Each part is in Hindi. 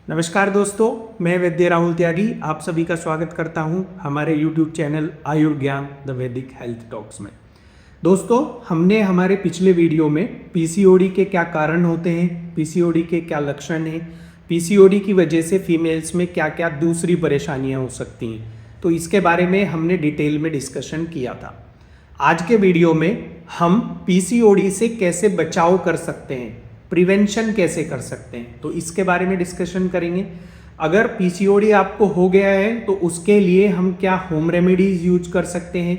नमस्कार दोस्तों, मैं वैद्य राहुल त्यागी आप सभी का स्वागत करता हूं हमारे YouTube चैनल आयुर्ज्ञान द वैदिक हेल्थ टॉक्स में। दोस्तों, हमने हमारे पिछले वीडियो में पीसीओडी के क्या कारण होते हैं, पीसीओडी के क्या लक्षण हैं, पीसीओडी की वजह से फीमेल्स में क्या क्या दूसरी परेशानियां हो सकती हैं, तो इसके बारे में हमने डिटेल में डिस्कशन किया था। आज के वीडियो में हम पीसीओडी से कैसे बचाव कर सकते हैं, प्रिवेंशन कैसे कर सकते हैं, तो इसके बारे में डिस्कशन करेंगे। अगर पीसीओडी आपको हो गया है तो उसके लिए हम क्या होम रेमेडीज यूज कर सकते हैं,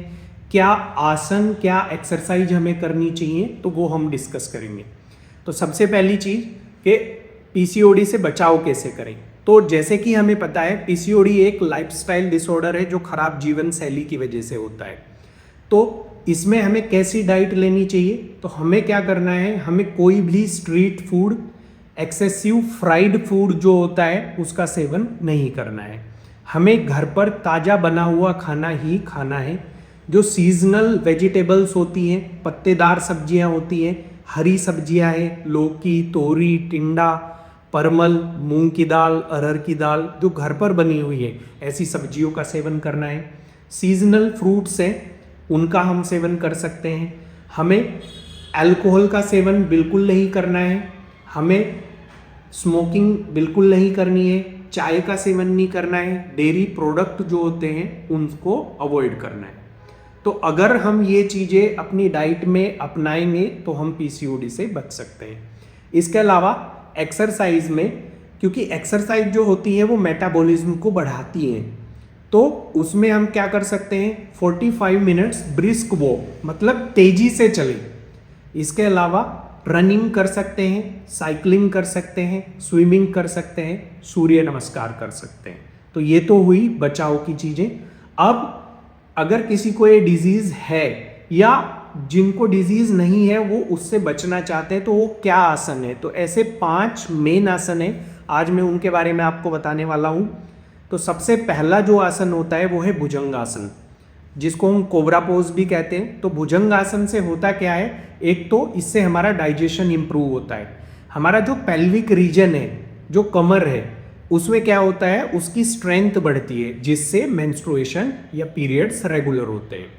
क्या आसन, क्या एक्सरसाइज हमें करनी चाहिए, तो वो हम डिस्कस करेंगे। तो सबसे पहली चीज़ कि पीसीओडी से बचाव कैसे करें। तो जैसे कि हमें पता है, पीसीओडी एक लाइफस्टाइल डिसऑर्डर है जो खराब जीवन शैली की वजह से होता है। तो इसमें हमें कैसी डाइट लेनी चाहिए, तो हमें क्या करना है, हमें कोई भी street food, excessive fried food जो होता है उसका सेवन नहीं करना है। हमें घर पर ताज़ा बना हुआ खाना ही खाना है। जो सीजनल वेजिटेबल्स होती हैं, पत्तेदार सब्जियां होती हैं, हरी सब्जियां हैं, लौकी, तोरी, टिंडा, परमल, मूंग की दाल, अरहर की दाल, जो घर पर बनी हुई है, ऐसी सब्जियों का सेवन करना है। सीजनल फ्रूट्स हैं, उनका हम सेवन कर सकते हैं। हमें अल्कोहल का सेवन बिल्कुल नहीं करना है, हमें स्मोकिंग बिल्कुल नहीं करनी है, चाय का सेवन नहीं करना है, डेयरी प्रोडक्ट जो होते हैं उनको अवॉइड करना है। तो अगर हम ये चीज़ें अपनी डाइट में अपनाएंगे तो हम पीसीओडी से बच सकते हैं। इसके अलावा एक्सरसाइज में, क्योंकि एक्सरसाइज जो होती है वो मेटाबॉलिज्म को बढ़ाती है, तो उसमें हम क्या कर सकते हैं, 45 मिनट्स ब्रिस्क वॉक, मतलब तेजी से चलें। इसके अलावा रनिंग कर सकते हैं, साइकिलिंग कर सकते हैं, स्विमिंग कर सकते हैं, सूर्य नमस्कार कर सकते हैं। तो ये तो हुई बचाव की चीज़ें। अब अगर किसी को ये डिजीज़ है या जिनको डिजीज़ नहीं है वो उससे बचना चाहते हैं, तो वो क्या आसन है, तो ऐसे 5 मेन आसन है, आज मैं उनके बारे में आपको बताने वाला हूँ। तो सबसे पहला जो आसन होता है वो है भुजंगासन, जिसको हम कोबरा पोज भी कहते हैं। तो भुजंगासन से होता क्या है, एक तो इससे हमारा डाइजेशन इंप्रूव होता है। हमारा जो पेल्विक रीजन है, जो कमर है, उसमें क्या होता है, उसकी स्ट्रेंथ बढ़ती है, जिससे मेंस्ट्रुएशन या पीरियड्स रेगुलर होते हैं।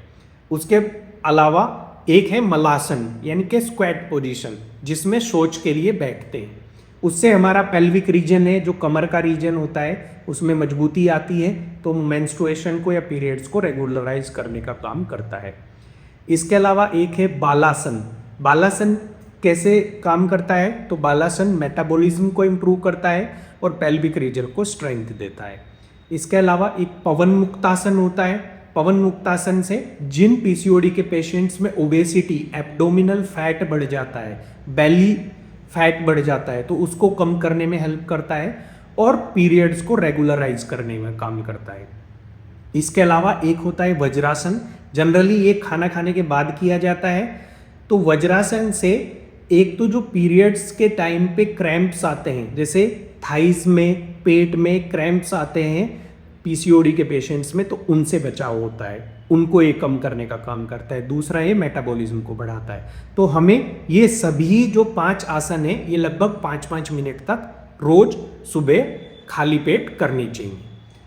उसके अलावा एक है मलासन, यानी कि स्क्वैट पोजीशन, जिसमें शौच के लिए बैठते हैं। उससे हमारा पेल्विक रीजन है, जो कमर का रीजन होता है, उसमें मजबूती आती है, तो मेंस्ट्रुएशन को या पीरियड्स को रेगुलराइज करने का काम करता है। इसके अलावा एक है बालासन। बालासन कैसे काम करता है, तो बालासन मेटाबॉलिज्म को इम्प्रूव करता है और पेल्विक रीजन को स्ट्रेंथ देता है। इसके अलावा एक पवन मुक्तासन होता है। पवन मुक्तासन से जिन पीसीओडी के पेशेंट्स में ओबेसिटी, एब्डोमिनल फैट बढ़ जाता है, बेली फैट बढ़ जाता है, तो उसको कम करने में हेल्प करता है और पीरियड्स को रेगुलराइज करने में काम करता है। इसके अलावा एक होता है वज्रासन। जनरली ये खाना खाने के बाद किया जाता है। तो वज्रासन से एक तो जो पीरियड्स के टाइम पे क्रैम्प्स आते हैं, जैसे थाइस में, पेट में क्रैम्प्स आते हैं पीसीओडी के पेशेंट्स में, तो उनसे बचाव होता है, उनको ये कम करने का काम करता है। दूसरा ये मेटाबॉलिज्म को बढ़ाता है। तो हमें ये सभी जो 5 आसन है, ये लगभग 5-5 मिनट तक रोज सुबह खाली पेट करनी चाहिए।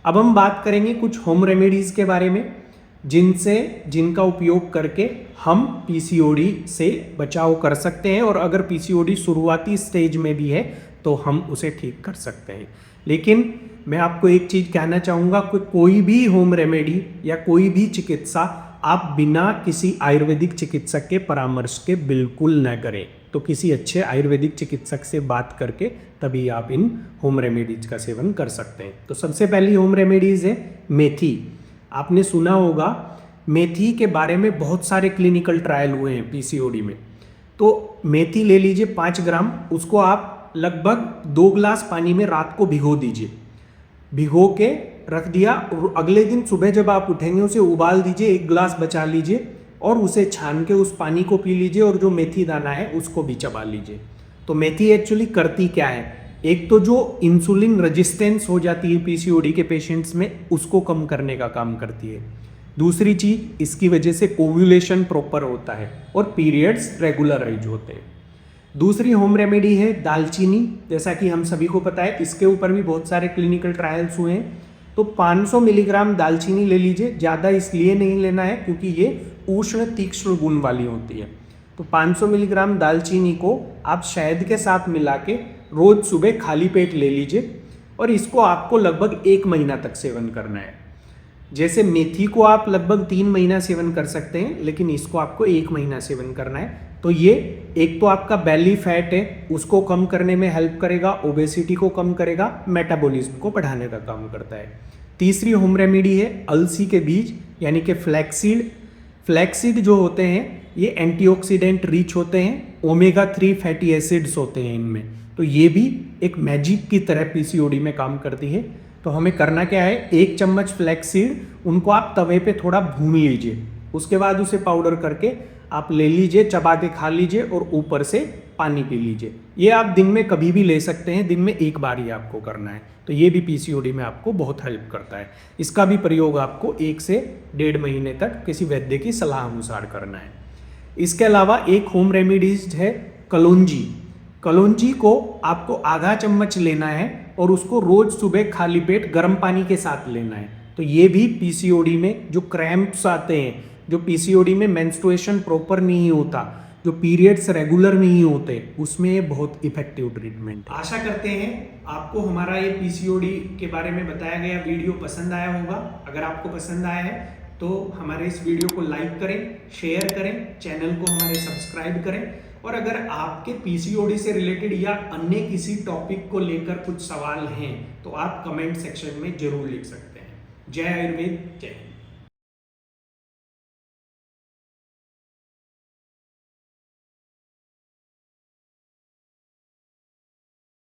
अब हम बात करेंगे कुछ होम रेमेडीज के बारे में, जिनका उपयोग करके हम पीसीओडी से बचाव कर सकते हैं, और अगर पीसीओडी शुरुआती स्टेज में भी है तो हम उसे ठीक कर सकते हैं। लेकिन मैं आपको एक चीज़ कहना चाहूँगा कि कोई भी होम रेमेडी या कोई भी चिकित्सा आप बिना किसी आयुर्वेदिक चिकित्सक के परामर्श के बिल्कुल न करें। तो किसी अच्छे आयुर्वेदिक चिकित्सक से बात करके तभी आप इन होम रेमेडीज का सेवन कर सकते हैं। तो सबसे पहली होम रेमेडीज है मेथी। आपने सुना होगा, मेथी के बारे में बहुत सारे क्लिनिकल ट्रायल हुए हैं पीसीओडी में। तो मेथी ले लीजिए 5 ग्राम, उसको आप लगभग 2 गिलास पानी में रात को भिगो दीजिए। भिगो के रख दिया, और अगले दिन सुबह जब आप उठेंगे उसे उबाल दीजिए, 1 गिलास बचा लीजिए और उसे छान के उस पानी को पी लीजिए, और जो मेथी दाना है उसको भी चबा लीजिए। तो मेथी एक्चुअली करती क्या है, एक तो जो इंसुलिन रेजिस्टेंस हो जाती है पीसीओडी के पेशेंट्स में, उसको कम करने का काम करती है। दूसरी चीज, इसकी वजह से ओव्यूलेशन प्रॉपर होता है और पीरियड्स रेगुलराइज होते हैं। दूसरी होम रेमेडी है दालचीनी। जैसा कि हम सभी को पता है, इसके ऊपर भी बहुत सारे क्लिनिकल ट्रायल्स हुए हैं। तो 500 मिलीग्राम दालचीनी ले लीजिए। ज़्यादा इसलिए नहीं लेना है क्योंकि ये उष्ण तीक्ष्ण गुण वाली होती है। तो 500 मिलीग्राम दालचीनी को आप शहद के साथ मिला के रोज़ सुबह खाली पेट ले लीजिए और इसको आपको लगभग 1 महीना तक सेवन करना है। जैसे मेथी को आप लगभग 3 महीना सेवन कर सकते हैं, लेकिन इसको आपको 1 महीना सेवन करना है। तो ये एक तो आपका बेली फैट है उसको कम करने में हेल्प करेगा, ओबेसिटी को कम करेगा, मेटाबॉलिज्म को बढ़ाने का काम करता है। तीसरी होम रेमेडी है अलसी के बीज यानी कि फ्लैक्सीड। फ्लैक्सीड जो होते हैं ये एंटीऑक्सीडेंट रिच होते हैं, ओमेगा 3 फैटी एसिड्स होते हैं इनमें। तो ये भी एक मैजिक की तरह पीसीओडी में काम करती है। तो हमें करना क्या है, 1 चम्मच फ्लैक्सीड उनको आप तवे पे थोड़ा भून लीजिए, उसके बाद उसे पाउडर करके आप ले लीजिए, चबा के खा लीजिए और ऊपर से पानी पी लीजिए। ये आप दिन में कभी भी ले सकते हैं, दिन में 1 बार ही आपको करना है। तो ये भी पीसीओडी में आपको बहुत हेल्प करता है। इसका भी प्रयोग आपको 1 से 1.5 महीने तक किसी वैद्य की सलाह अनुसार करना है। इसके अलावा एक होम रेमेडीज है कलौंजी। कलौंजी को आपको आधा चम्मच लेना है और उसको रोज सुबह खाली पेट गर्म पानी के साथ लेना है। तो ये भी पीसीओडी में जो क्रैम्प्स आते हैं, जो पीसीओडी में मेंस्ट्रुएशन प्रॉपर नहीं होता, जो पीरियड्स रेगुलर नहीं होते, उसमें ये बहुत इफेक्टिव ट्रीटमेंट है। आशा करते हैं आपको हमारा ये पीसीओडी के बारे में बताया गया वीडियो पसंद आया होगा। अगर आपको पसंद आया है तो हमारे इस वीडियो को लाइक करें, शेयर करें, चैनल को हमारे सब्सक्राइब करें। और अगर आपके पीसीओडी से रिलेटेड या अन्य किसी टॉपिक को लेकर कुछ सवाल हैं तो आप कमेंट सेक्शन में जरूर लिख सकते हैं। जय आयुर्वेद, जय हिंद।